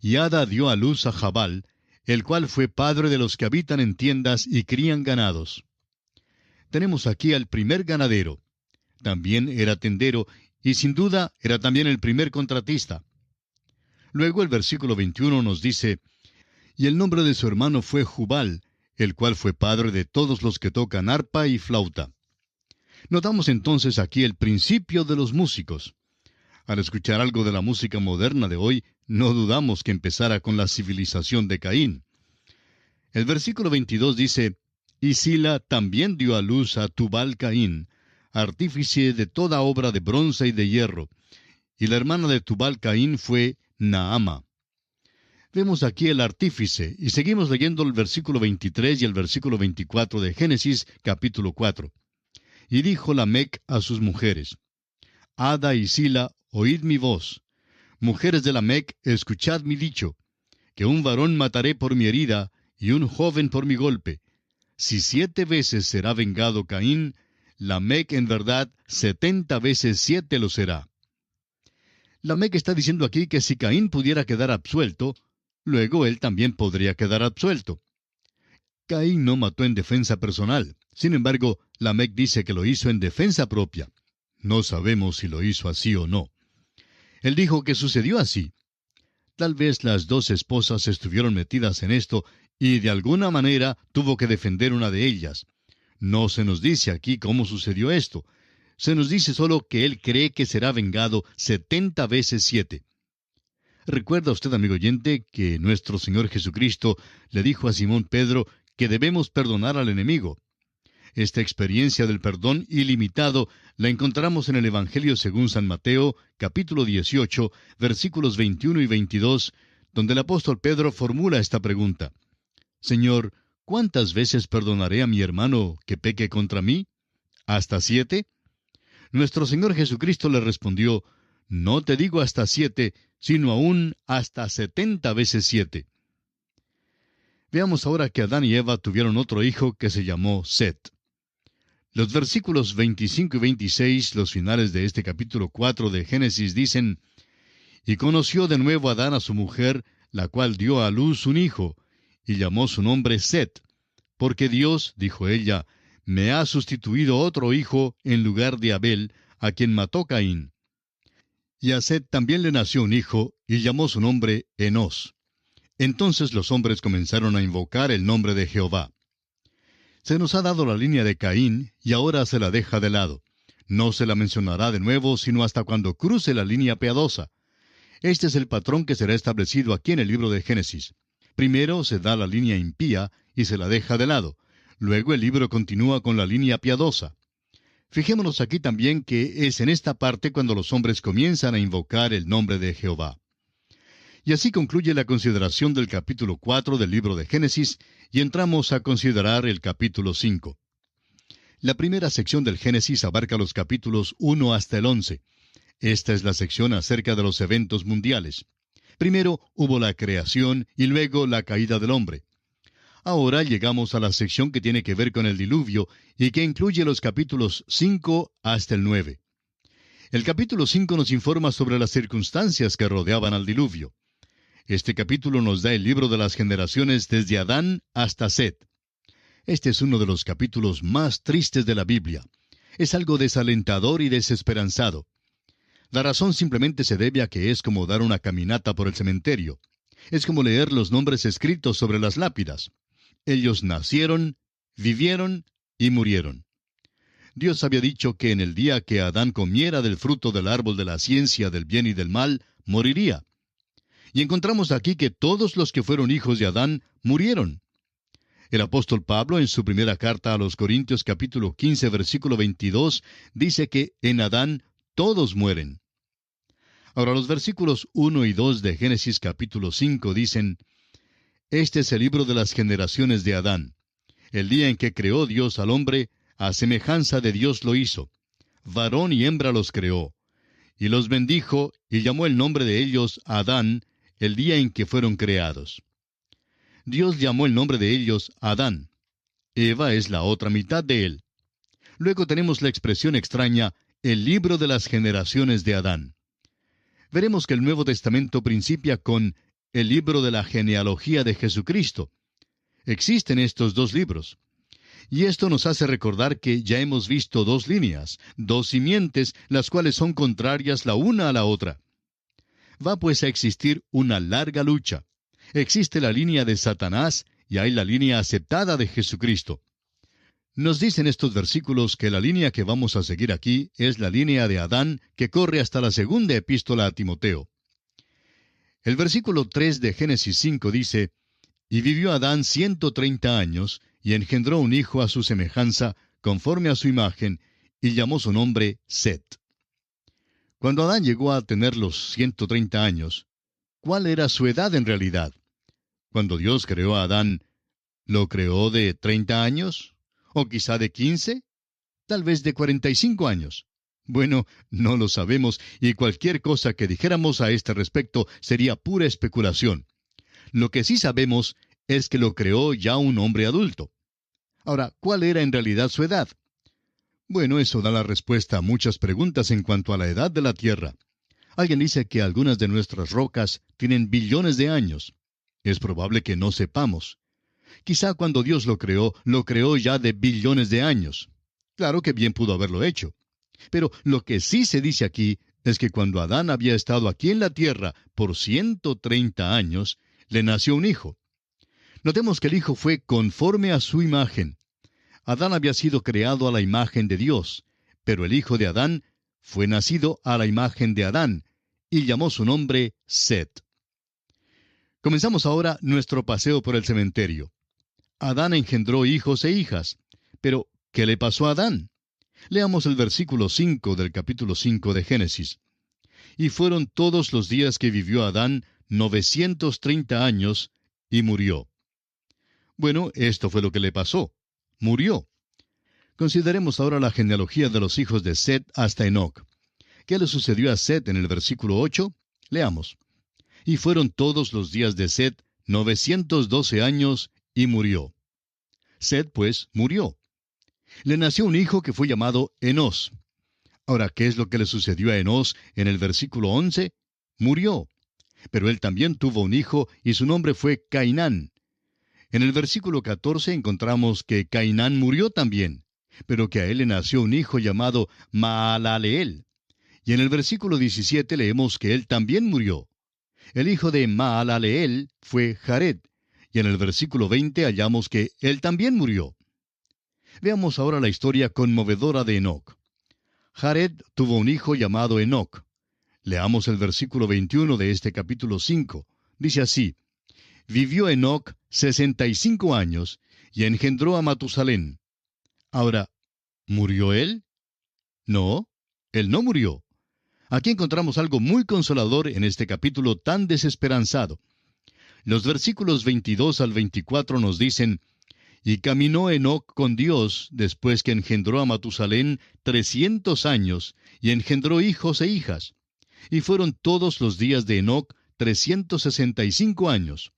y Ada dio a luz a Jabal, el cual fue padre de los que habitan en tiendas y crían ganados. Tenemos aquí al primer ganadero. También era tendero, y sin duda era también el primer contratista. Luego el versículo 21 nos dice, y el nombre de su hermano fue Jubal, el cual fue padre de todos los que tocan arpa y flauta. Notamos entonces aquí el principio de los músicos. Al escuchar algo de la música moderna de hoy, no dudamos que empezara con la civilización de Caín. El versículo 22 dice, y Sila también dio a luz a Tubal Caín, artífice de toda obra de bronce y de hierro, y la hermana de Tubal Caín fue Naama. Vemos aquí el artífice, y seguimos leyendo el versículo 23 y el versículo 24 de Génesis, capítulo 4. Y dijo Lamec a sus mujeres, Ada y Sila, oíd mi voz. Mujeres de Lamec, escuchad mi dicho, que un varón mataré por mi herida, y un joven por mi golpe. Si 7 veces será vengado Caín, Lamec en verdad 70 veces 7 lo será. Lamec está diciendo aquí que si Caín pudiera quedar absuelto, luego él también podría quedar absuelto. Caín no mató en defensa personal. Sin embargo, Lamec dice que lo hizo en defensa propia. No sabemos si lo hizo así o no. Él dijo que sucedió así. Tal vez las 2 esposas estuvieron metidas en esto y de alguna manera tuvo que defender una de ellas. No se nos dice aquí cómo sucedió esto. Se nos dice solo que él cree que será vengado 70 veces 7. ¿Recuerda usted, amigo oyente, que nuestro Señor Jesucristo le dijo a Simón Pedro que debemos perdonar al enemigo? Esta experiencia del perdón ilimitado la encontramos en el Evangelio según San Mateo, capítulo 18, versículos 21 y 22, donde el apóstol Pedro formula esta pregunta. Señor, ¿cuántas veces perdonaré a mi hermano que peque contra mí? ¿Hasta 7? Nuestro Señor Jesucristo le respondió, no te digo hasta 7, sino aún hasta 70 veces 7. Veamos ahora que Adán y Eva tuvieron otro hijo que se llamó Set. Los versículos 25 y 26, los finales de este capítulo 4 de Génesis dicen, y conoció de nuevo Adán a su mujer, la cual dio a luz un hijo, y llamó su nombre Set, porque Dios, dijo ella, me ha sustituido otro hijo en lugar de Abel, a quien mató Caín. Y a Set también le nació un hijo, y llamó su nombre Enos. Entonces los hombres comenzaron a invocar el nombre de Jehová. Se nos ha dado la línea de Caín, y ahora se la deja de lado. No se la mencionará de nuevo, sino hasta cuando cruce la línea piadosa. Este es el patrón que será establecido aquí en el libro de Génesis. Primero se da la línea impía, y se la deja de lado. Luego el libro continúa con la línea piadosa. Fijémonos aquí también que es en esta parte cuando los hombres comienzan a invocar el nombre de Jehová. Y así concluye la consideración del capítulo 4 del libro de Génesis, y entramos a considerar el capítulo 5. La primera sección del Génesis abarca los capítulos 1 hasta el 11. Esta es la sección acerca de los eventos mundiales. Primero hubo la creación y luego la caída del hombre. Ahora llegamos a la sección que tiene que ver con el diluvio y que incluye los capítulos 5 hasta el 9. El capítulo 5 nos informa sobre las circunstancias que rodeaban al diluvio. Este capítulo nos da el libro de las generaciones desde Adán hasta Set. Este es uno de los capítulos más tristes de la Biblia. Es algo desalentador y desesperanzado. La razón simplemente se debe a que es como dar una caminata por el cementerio. Es como leer los nombres escritos sobre las lápidas. Ellos nacieron, vivieron y murieron. Dios había dicho que en el día que Adán comiera del fruto del árbol de la ciencia del bien y del mal, moriría. Y encontramos aquí que todos los que fueron hijos de Adán murieron. El apóstol Pablo, en su primera carta a los Corintios capítulo 15, versículo 22, dice que en Adán todos mueren. Ahora los versículos 1 y 2 de Génesis capítulo 5 dicen: Este es el libro de las generaciones de Adán. El día en que creó Dios al hombre, a semejanza de Dios lo hizo. Varón y hembra los creó. Y los bendijo, y llamó el nombre de ellos Adán, el día en que fueron creados. Dios llamó el nombre de ellos Adán. Eva es la otra mitad de él. Luego tenemos la expresión extraña, el libro de las generaciones de Adán. Veremos que el Nuevo Testamento principia con el libro de la genealogía de Jesucristo. Existen estos dos libros. Y esto nos hace recordar que ya hemos visto dos líneas, dos simientes, las cuales son contrarias la una a la otra. Va pues a existir una larga lucha. Existe la línea de Satanás y hay la línea aceptada de Jesucristo. Nos dicen estos versículos que la línea que vamos a seguir aquí es la línea de Adán que corre hasta la segunda epístola a Timoteo. El versículo 3 de Génesis 5 dice: Y vivió Adán 130 años, y engendró un hijo a su semejanza, conforme a su imagen, y llamó su nombre Set. Cuando Adán llegó a tener los 130 años, ¿cuál era su edad en realidad? Cuando Dios creó a Adán, ¿lo creó de 30 años? ¿O quizá de 15? ¿Tal vez de 45 años? Bueno, no lo sabemos, y cualquier cosa que dijéramos a este respecto sería pura especulación. Lo que sí sabemos es que lo creó ya un hombre adulto. Ahora, ¿cuál era en realidad su edad? Bueno, eso da la respuesta a muchas preguntas en cuanto a la edad de la Tierra. Alguien dice que algunas de nuestras rocas tienen billones de años. Es probable que no sepamos. Quizá cuando Dios lo creó ya de billones de años. Claro que bien pudo haberlo hecho. Pero lo que sí se dice aquí es que cuando Adán había estado aquí en la tierra por 130 años, le nació un hijo. Notemos que el hijo fue conforme a su imagen. Adán había sido creado a la imagen de Dios, pero el hijo de Adán fue nacido a la imagen de Adán, y llamó su nombre Set. Comenzamos ahora nuestro paseo por el cementerio. Adán engendró hijos e hijas. Pero, ¿qué le pasó a Adán? Leamos el versículo 5 del capítulo 5 de Génesis. Y fueron todos los días que vivió Adán 930 años, y murió. Bueno, esto fue lo que le pasó. Murió. Consideremos ahora la genealogía de los hijos de Set hasta Enoc. ¿Qué le sucedió a Set en el versículo 8? Leamos. Y fueron todos los días de Set 912 años, y murió. Set, pues, murió. Le nació un hijo que fue llamado Enós. Ahora, ¿qué es lo que le sucedió a Enós en el versículo 11? Murió. Pero él también tuvo un hijo, y su nombre fue Cainán. En el versículo 14 encontramos que Cainán murió también, pero que a él le nació un hijo llamado Maalaleel. Y en el versículo 17 leemos que él también murió. El hijo de Maalaleel fue Jared, y en el versículo 20 hallamos que él también murió. Veamos ahora la historia conmovedora de Enoc. Jared tuvo un hijo llamado Enoc. Leamos el versículo 21 de este capítulo 5. Dice así: Vivió Enoc 65 años, y engendró a Matusalén. Ahora, ¿murió él? No, él no murió. Aquí encontramos algo muy consolador en este capítulo tan desesperanzado. Los versículos 22 al 24 nos dicen: Y caminó Enoc con Dios después que engendró a Matusalén 300 años, y engendró hijos e hijas. Y fueron todos los días de Enoc 365 años.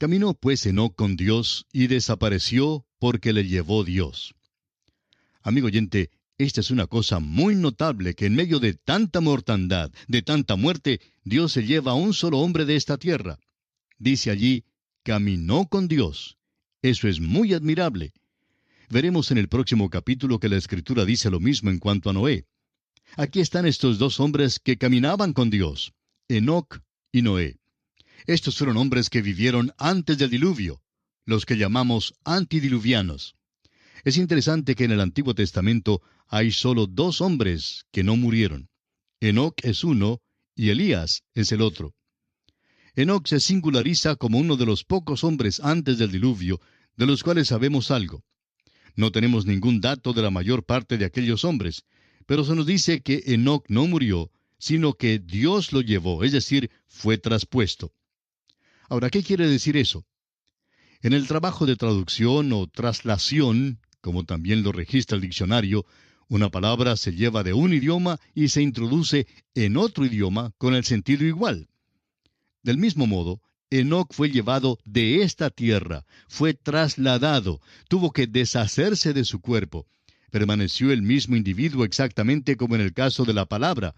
Caminó pues Enoc con Dios, y desapareció porque le llevó Dios. Amigo oyente, Esta es una cosa muy notable, que en medio de tanta mortandad, de tanta muerte, Dios se lleva a un solo hombre de esta tierra. Dice allí, caminó con Dios. Eso es muy admirable. Veremos en el próximo capítulo que la Escritura dice lo mismo en cuanto a Noé. Aquí están estos dos hombres que caminaban con Dios, Enoc y Noé. Estos fueron hombres que vivieron antes del diluvio, los que llamamos antidiluvianos. Es interesante que en el Antiguo Testamento hay solo dos hombres que no murieron. Enoc es uno y Elías es el otro. Enoc se singulariza como uno de los pocos hombres antes del diluvio de los cuales sabemos algo. No tenemos ningún dato de la mayor parte de aquellos hombres, pero se nos dice que Enoc no murió, sino que Dios lo llevó, es decir, fue traspuesto. Ahora, ¿qué quiere decir eso? En el trabajo de traducción o traslación, como también lo registra el diccionario, una palabra se lleva de un idioma y se introduce en otro idioma con el sentido igual. Del mismo modo, Enoc fue llevado de esta tierra, fue trasladado, tuvo que deshacerse de su cuerpo. Permaneció el mismo individuo exactamente como en el caso de la palabra.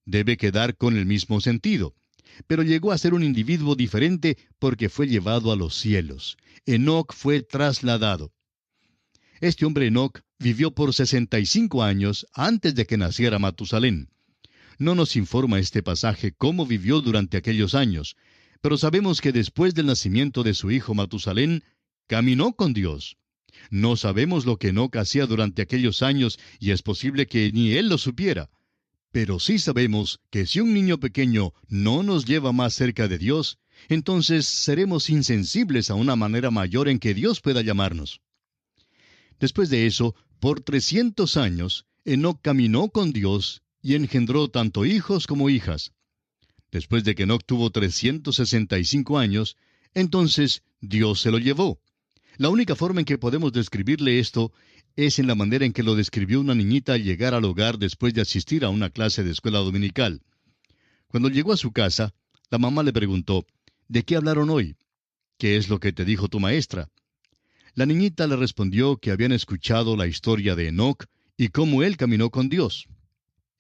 Debe quedar con el mismo sentido. Pero llegó a ser un individuo diferente porque fue llevado a los cielos. Enoc fue trasladado. Este hombre Enoc vivió por 65 años antes de que naciera Matusalén. No nos informa este pasaje cómo vivió durante aquellos años, pero sabemos que después del nacimiento de su hijo Matusalén, caminó con Dios. No sabemos lo que Enoc hacía durante aquellos años y es posible que ni él lo supiera. Pero sí sabemos que si un niño pequeño no nos lleva más cerca de Dios, entonces seremos insensibles a una manera mayor en que Dios pueda llamarnos. Después de eso, por 300 años, Enoc caminó con Dios y engendró tanto hijos como hijas. Después de que Enoc tuvo 365 años, entonces Dios se lo llevó. La única forma en que podemos describirle esto es en la manera en que lo describió una niñita al llegar al hogar después de asistir a una clase de escuela dominical. Cuando llegó a su casa, la mamá le preguntó, ¿de qué hablaron hoy? ¿Qué es lo que te dijo tu maestra? La niñita le respondió que habían escuchado la historia de Enoc y cómo él caminó con Dios.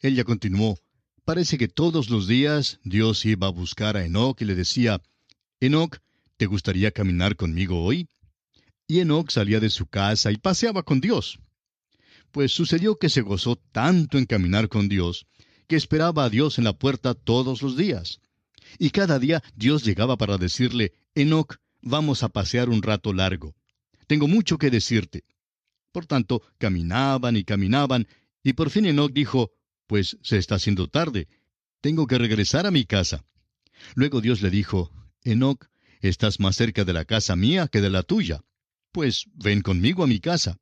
Ella continuó, parece que todos los días Dios iba a buscar a Enoc y le decía, Enoc, ¿te gustaría caminar conmigo hoy? Y Enoc salía de su casa y paseaba con Dios. Pues sucedió que se gozó tanto en caminar con Dios, que esperaba a Dios en la puerta todos los días. Y cada día Dios llegaba para decirle, Enoc, vamos a pasear un rato largo. Tengo mucho que decirte. Por tanto, caminaban, y por fin Enoc dijo, pues se está haciendo tarde, tengo que regresar a mi casa. Luego Dios le dijo, Enoc, estás más cerca de la casa mía que de la tuya. Pues ven conmigo a mi casa.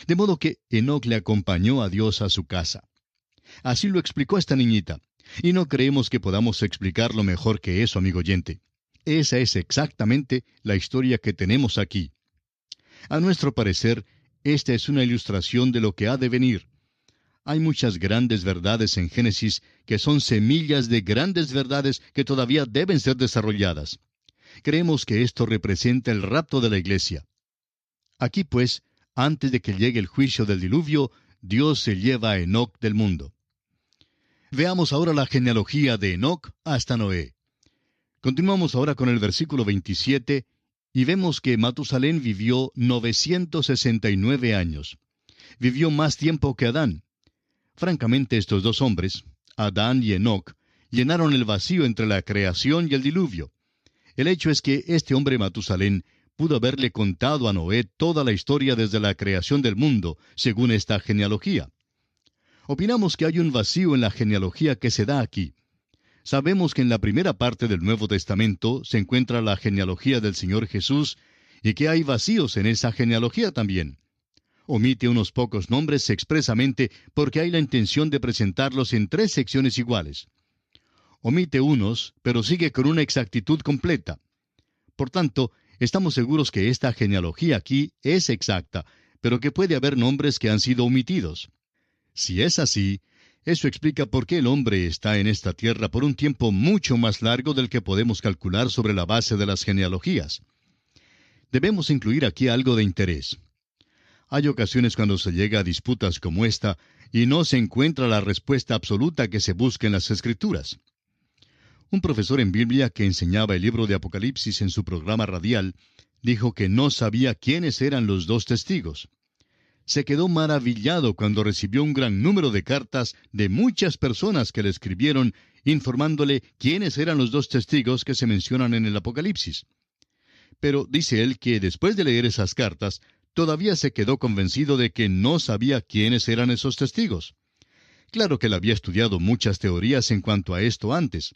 De modo que Enoc le acompañó a Dios a su casa. Así lo explicó esta niñita, y no creemos que podamos explicarlo mejor que eso, amigo oyente. Esa es exactamente la historia que tenemos aquí. A nuestro parecer, esta es una ilustración de lo que ha de venir. Hay muchas grandes verdades en Génesis que son semillas de grandes verdades que todavía deben ser desarrolladas. Creemos que esto representa el rapto de la iglesia. Aquí, pues, antes de que llegue el juicio del diluvio, Dios se lleva a Enoc del mundo. Veamos ahora la genealogía de Enoc hasta Noé. Continuamos ahora con el versículo 27, y vemos que Matusalén vivió 969 años. Vivió más tiempo que Adán. Francamente, estos dos hombres, Adán y Enoc, llenaron el vacío entre la creación y el diluvio. El hecho es que este hombre Matusalén pudo haberle contado a Noé toda la historia desde la creación del mundo, según esta genealogía. Opinamos que hay un vacío en la genealogía que se da aquí. Sabemos que en la primera parte del Nuevo Testamento se encuentra la genealogía del Señor Jesús y que hay vacíos en esa genealogía también. Omite unos pocos nombres expresamente porque hay la intención de presentarlos en 3 secciones iguales. Omite unos, pero sigue con una exactitud completa. Por tanto, estamos seguros que esta genealogía aquí es exacta, pero que puede haber nombres que han sido omitidos. Si es así, eso explica por qué el hombre está en esta tierra por un tiempo mucho más largo del que podemos calcular sobre la base de las genealogías. Debemos incluir aquí algo de interés. Hay ocasiones cuando se llega a disputas como esta y no se encuentra la respuesta absoluta que se busca en las Escrituras. Un profesor en Biblia que enseñaba el libro de Apocalipsis en su programa radial dijo que no sabía quiénes eran los dos testigos. Se quedó maravillado cuando recibió un gran número de cartas de muchas personas que le escribieron informándole quiénes eran los dos testigos que se mencionan en el Apocalipsis. Pero dice él que después de leer esas cartas, todavía se quedó convencido de que no sabía quiénes eran esos testigos. Claro que él había estudiado muchas teorías en cuanto a esto antes.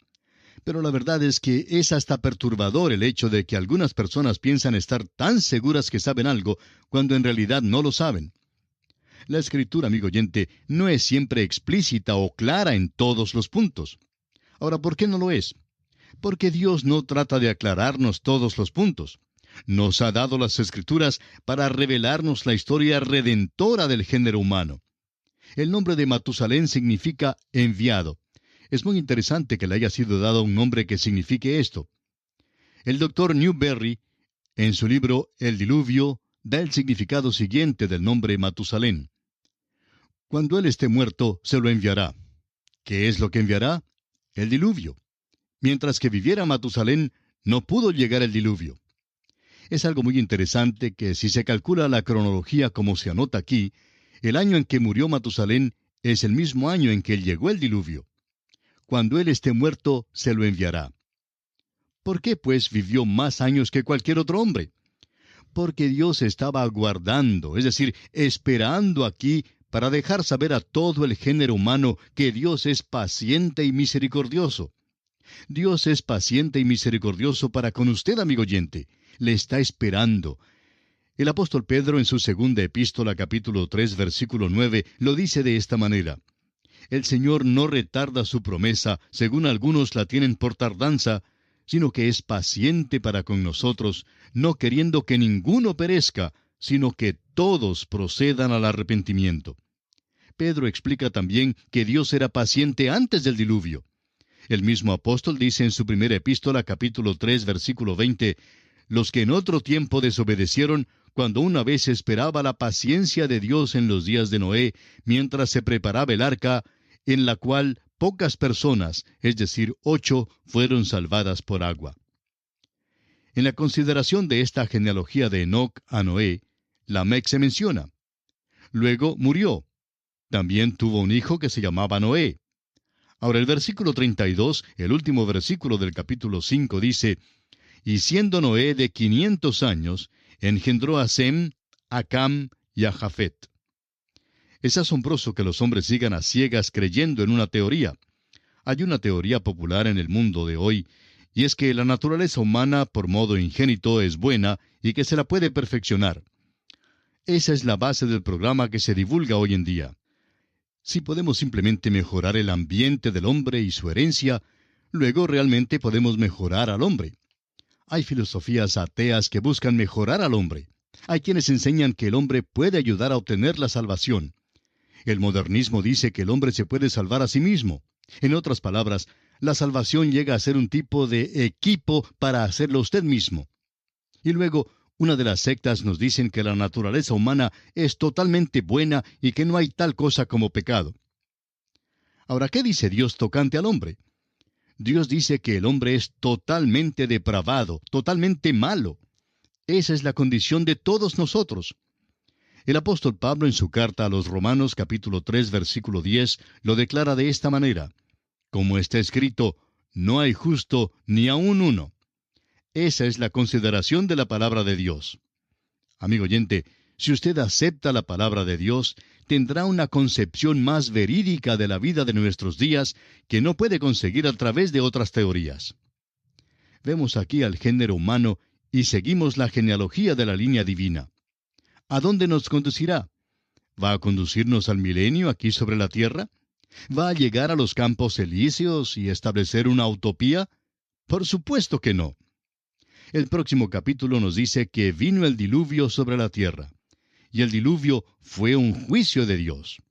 Pero la verdad es que es hasta perturbador el hecho de que algunas personas piensan estar tan seguras que saben algo, cuando en realidad no lo saben. La Escritura, amigo oyente, no es siempre explícita o clara en todos los puntos. Ahora, ¿por qué no lo es? Porque Dios no trata de aclararnos todos los puntos. Nos ha dado las Escrituras para revelarnos la historia redentora del género humano. El nombre de Matusalén significa enviado. Es muy interesante que le haya sido dado un nombre que signifique esto. El doctor Newberry, en su libro El Diluvio, da el significado siguiente del nombre Matusalén. Cuando él esté muerto, se lo enviará. ¿Qué es lo que enviará? El diluvio. Mientras que viviera Matusalén, no pudo llegar el diluvio. Es algo muy interesante que si se calcula la cronología como se anota aquí, el año en que murió Matusalén es el mismo año en que llegó el diluvio. Cuando él esté muerto, se lo enviará. ¿Por qué, pues, vivió más años que cualquier otro hombre? Porque Dios estaba aguardando, es decir, esperando aquí para dejar saber a todo el género humano que Dios es paciente y misericordioso. Dios es paciente y misericordioso para con usted, amigo oyente. Le está esperando. El apóstol Pedro en su segunda epístola, capítulo 3, versículo 9, lo dice de esta manera. El Señor no retarda su promesa, según algunos la tienen por tardanza, sino que es paciente para con nosotros, no queriendo que ninguno perezca, sino que todos procedan al arrepentimiento. Pedro explica también que Dios era paciente antes del diluvio. El mismo apóstol dice en su primera epístola, capítulo 3, versículo 20, los que en otro tiempo desobedecieron, cuando una vez esperaba la paciencia de Dios en los días de Noé, mientras se preparaba el arca, en la cual pocas personas, es decir, 8, fueron salvadas por agua. En la consideración de esta genealogía de Enoc a Noé, Lamec se menciona. Luego murió. También tuvo un hijo que se llamaba Noé. Ahora el versículo 32, el último versículo del capítulo 5, dice, y siendo Noé de 500 años, engendró a Sem, a Cam y a Jafet. Es asombroso que los hombres sigan a ciegas creyendo en una teoría. Hay una teoría popular en el mundo de hoy, y es que la naturaleza humana por modo ingénito es buena y que se la puede perfeccionar. Esa es la base del programa que se divulga hoy en día. Si podemos simplemente mejorar el ambiente del hombre y su herencia, luego realmente podemos mejorar al hombre. Hay filosofías ateas que buscan mejorar al hombre. Hay quienes enseñan que el hombre puede ayudar a obtener la salvación. El modernismo dice que el hombre se puede salvar a sí mismo. En otras palabras, la salvación llega a ser un tipo de equipo para hacerlo usted mismo. Y luego, una de las sectas nos dicen que la naturaleza humana es totalmente buena y que no hay tal cosa como pecado. Ahora, ¿qué dice Dios tocante al hombre? Dios dice que el hombre es totalmente depravado, totalmente malo. Esa es la condición de todos nosotros. El apóstol Pablo en su carta a los Romanos capítulo 3 versículo 10 lo declara de esta manera. Como está escrito, no hay justo ni aun uno. Esa es la consideración de la palabra de Dios. Amigo oyente, si usted acepta la palabra de Dios, tendrá una concepción más verídica de la vida de nuestros días que no puede conseguir a través de otras teorías. Vemos aquí al género humano y seguimos la genealogía de la línea divina. ¿A dónde nos conducirá? ¿Va a conducirnos al milenio aquí sobre la tierra? ¿Va a llegar a los campos elíseos y establecer una utopía? Por supuesto que no. El próximo capítulo nos dice que vino el diluvio sobre la tierra, y el diluvio fue un juicio de Dios.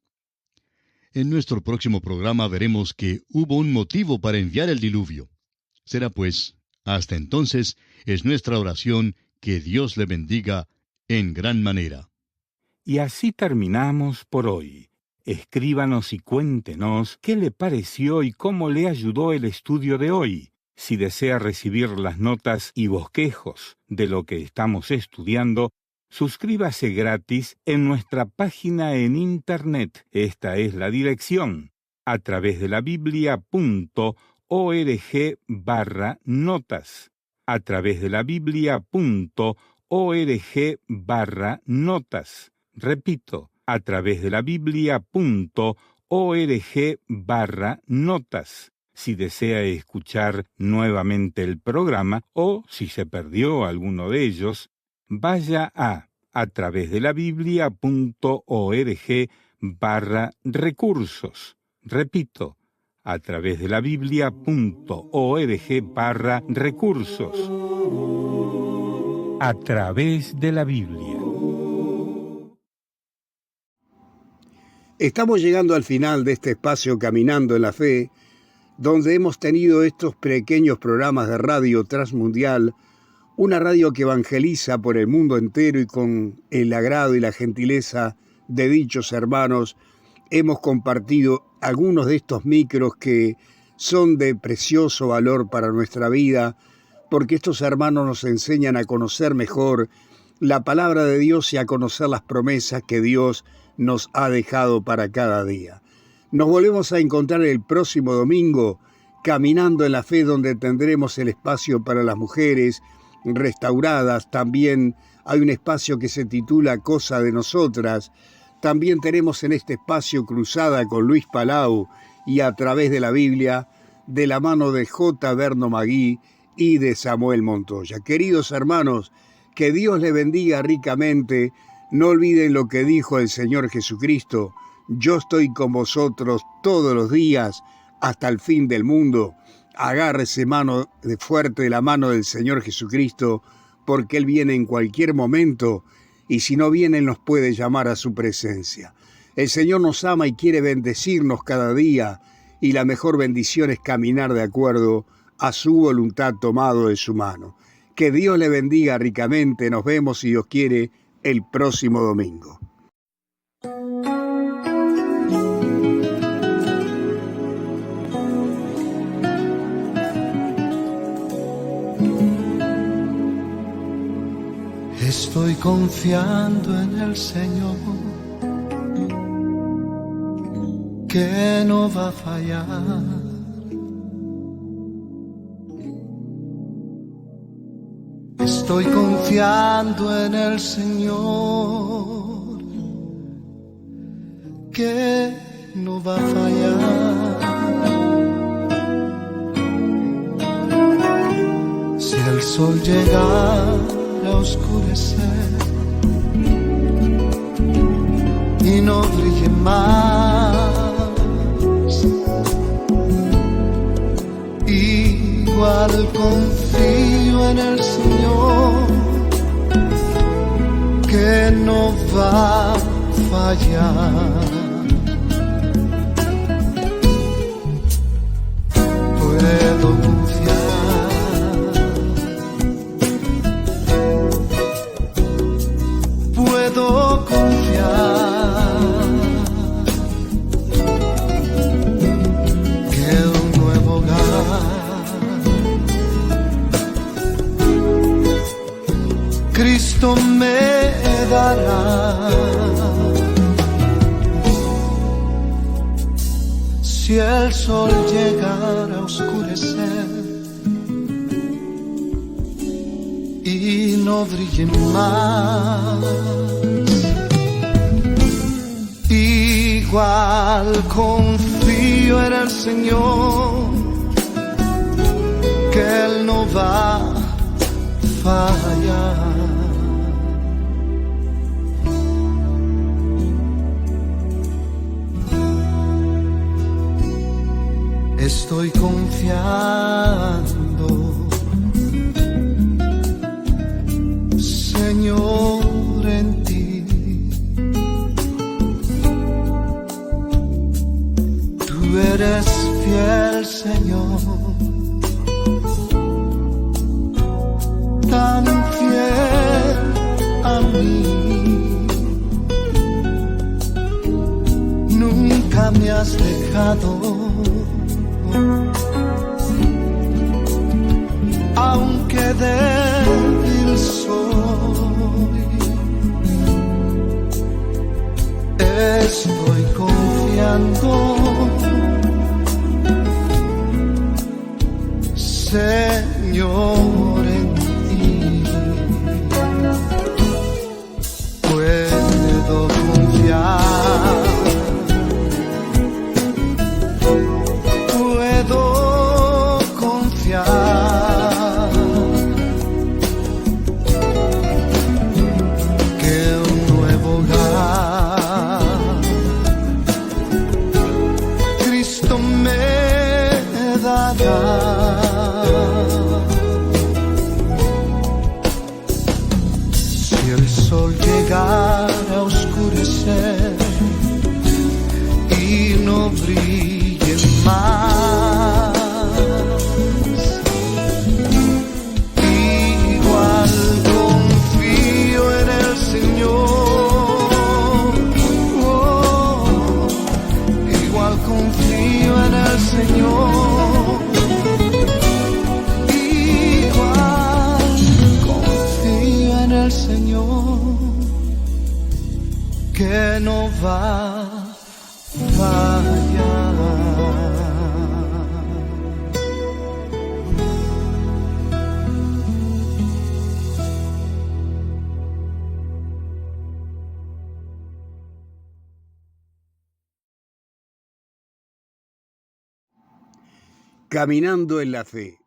En nuestro próximo programa veremos que hubo un motivo para enviar el diluvio. Será pues, hasta entonces, es nuestra oración que Dios le bendiga en gran manera. Y así terminamos por hoy. Escríbanos y cuéntenos qué le pareció y cómo le ayudó el estudio de hoy. Si desea recibir las notas y bosquejos de lo que estamos estudiando, suscríbase gratis en nuestra página en Internet. Esta es la dirección: atravesdelabiblia.org/notas. atravesdelabiblia.org/notas. Repito, atravesdelabiblia.org/notas. Si desea escuchar nuevamente el programa o si se perdió alguno de ellos, vaya a atravesdelabiblia.org/recursos. Repito, atravesdelabiblia.org/recursos. A través de la Biblia. Estamos llegando al final de este espacio Caminando en la Fe, donde hemos tenido estos pequeños programas de radio transmundial, una radio que evangeliza por el mundo entero, y con el agrado y la gentileza de dichos hermanos hemos compartido algunos de estos micros que son de precioso valor para nuestra vida, porque estos hermanos nos enseñan a conocer mejor la palabra de Dios y a conocer las promesas que Dios nos ha dejado para cada día. Nos volvemos a encontrar el próximo domingo, Caminando en la Fe, donde tendremos el espacio para las mujeres restauradas. También hay un espacio que se titula Cosa de Nosotras. También tenemos en este espacio Cruzada con Luis Palau y a través de la Biblia, de la mano de J. Berno Magui y de Samuel Montoya. Queridos hermanos, que Dios les bendiga ricamente. No olviden lo que dijo el Señor Jesucristo: yo estoy con vosotros todos los días hasta el fin del mundo. Agárrese fuerte de la mano del Señor Jesucristo, porque Él viene en cualquier momento, y si no viene, Él nos puede llamar a su presencia. El Señor nos ama y quiere bendecirnos cada día, y la mejor bendición es caminar de acuerdo a su voluntad tomado de su mano. Que Dios le bendiga ricamente. Nos vemos, si Dios quiere, el próximo domingo. Estoy confiando en el Señor, que no va a fallar. Estoy confiando en el Señor, que no va a fallar. Si el sol llega a oscurecer y no brille más, igual confío en el Señor, que no va a fallar. Puedo confiar que un nuevo hogar Cristo me dará. Si el sol llegara a oscurecer y no brille más, igual confío en el Señor, que Él no va a fallar. Estoy confiando, Señor, en ti. Tú eres fiel, Señor, tan fiel a mí. nunca me has dejado, aunque débil soy, estoy confiando, Señor, en ti. Puedo confiar, puedo confiar que un nuevo hogar Cristo me dará. Si el sol llegara a oscurecer y no brille más, igual confío en el Señor, oh, igual confío en el Señor, igual confío en el Señor, que no va a fallar. Caminando en la fe.